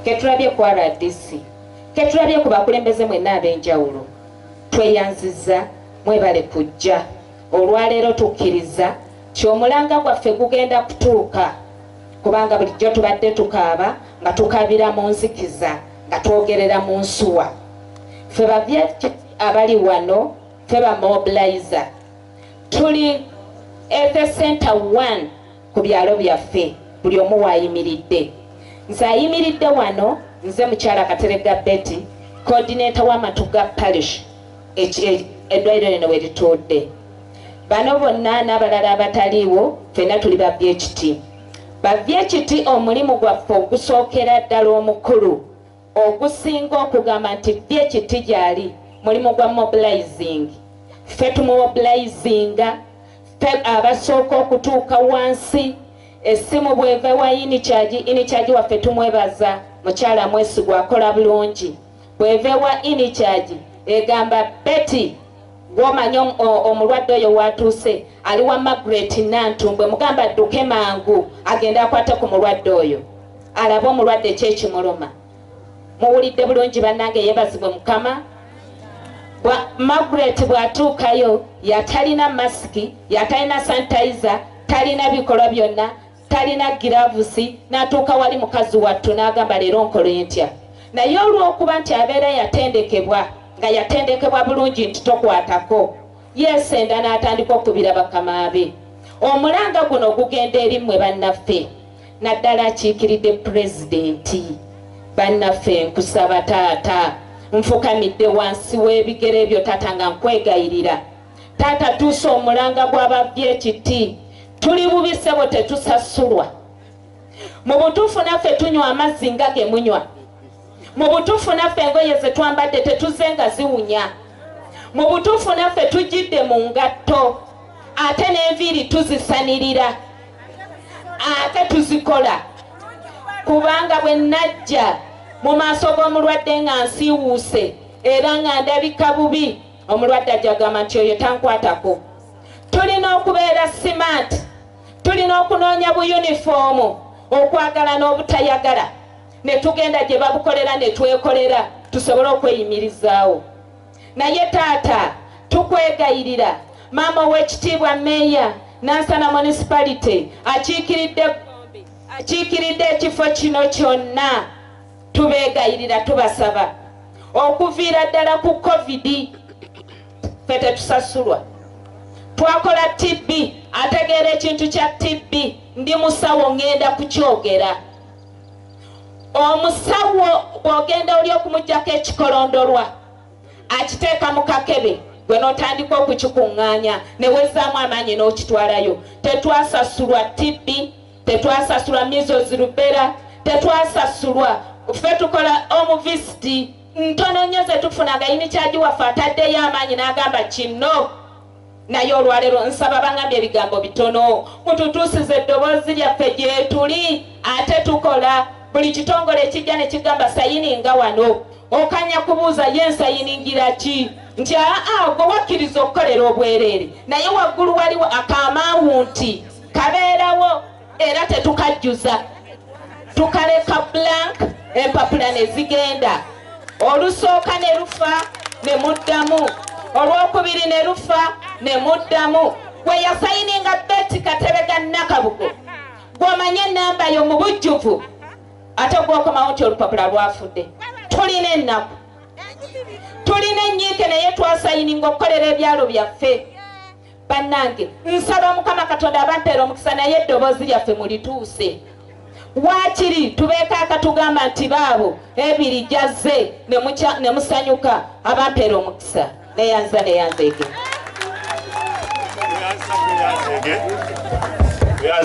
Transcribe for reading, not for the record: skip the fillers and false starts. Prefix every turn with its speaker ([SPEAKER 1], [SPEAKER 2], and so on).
[SPEAKER 1] ketulabye ku RDC ketulabye ku bakulembeze mwenna ab'enjawulo tweyanziza mwebale kujja olwaleero tukkiriza ky'omulanga gwaffe gugenda kutuuka kubanga bulijjo tubadde tukaaba nga tukabira mu nzikiza nga twogerera mu nsuwa ffe bavyeki abali wano ffe bamobilizer tuli the center 1 ku byalo byaffe buli omu waayimiridde nze ayimiridde wano nze mukyala Katerega Betty coordinator w'amatuga parish eddwaliro lino we litudde bano bonna n'abalala abataliiwo ffenna tuli ba BHT bavyekiti omulimu gwaffe ogusookera ddala omukulu ogusinga okugamba nti byekiti gyali mulimu gwa mobilizing ffe tumumobilizinga ffe abasooka okutuuka wansi essimu bweva wa inicharge waffe tumwebaza mukyala mwesigwa akola bulungi bweva wa inicharge egamba Betty gwomanya omulwadde oyo watuuse ali wa Margaret Nantumbwe mugamba adduke mangu agenda akwate ku mulwadde oyo alaba omulwadde kyekimuluma muwulidde bulungi bannange yebazibwe Mukama Margaret bwatuukayo yatalina masiki yatalina sanitizer talina bikolwa byonna talina giravusi n'atuuka wali mukazi wattu n'agamba leero nkole ntya naye olw'okuba nti abeera yatendekebwa nga yatendekebwa bulungi nti tokwatako yesenda n'atandika okubira bakama be omulanga guno gugenda eri mmwe bannaffe naddala akiikiridde pulezidenti bannaffe nkusaba taata nfukamidde wansi w'ebigere ebyo taata nga nkwegayirira taata tuusa omulanga gw'abavyekiti tuli bubisebo tetusasulwa mu butuufu naffe tunywa amazzi nga ge munywa mu butuufu naffe engoye ze twambadde tetuze nga ziwunya mu butuufu naffe tujjidde mu ngatto ate n'enviiri tuzisanirira ate tuzikola kubanga bwe najja mu maaso g'omulwadde nga nsiiwuuse era nga ndabika bubi omulwadde ajagamba nti oyo tankwatako tulina okubeera smart tulina okunoonya bu yunifoomu okwagala n'obutayagala ne tugenda gye babukolera ne twekolera tusobole okweyimirizaawo naye taata tukwegayirira maama ow'ekitiibwa meeya Nansana municipality akiikiridde ekifo kino kyonna tubeegayirira tubasaba okuviira ddala ku covid ffe tetusasulwa twakola TB ategeera ekintu kya TB ndi musawo ngenda kukyogera omusawo bw'ogenda oli okumugjako ekikolondolwa akiteeka mu kakebe gwe n'otandika okukikuŋŋaanya ne wezzaamu amaanyi n'okitwalayo tetwasasulwa TB tetwasasulwa measles rubella tetwasasulwa ffe tukola omuvisiti ntono nnyo ze tufunaga inicharge waffe ataddeyo amaanyi n'agamba kino naye olwaleero nsaba bangambye ebigambo bitono mututuusize eddoboozi lyaffe gye tuli ate tukola buli kitongole ekijja ne kigamba sayininga wano okanya kubuuza ye nsayiningira ki nti gwe wakkiriza okukolera obwereere naye waggulu waliwo akamaawunti kabeerawo era tetukajjuza tukaleka blank empapula ne zigenda olusooka ne lufa ne muddamu olwokubiri ne lufa ne muddamu gwe yasayininga Betty Katerega Nakabugo gw'omanye ennamba yo mu bujjuvu ate gwokomawo nti olupapula lwafudde tulina ennaku tulina ennyiike naye twasayininga okukolera ebyalo byaffe bannange nsaba Mukama Katonda abampeera omukisa naye eddoboozi lyaffe mulituuse waakiri tubeeko akatugamba nti baabo ebiri jazze ne musanyuka abampeera omukisa neyanza ege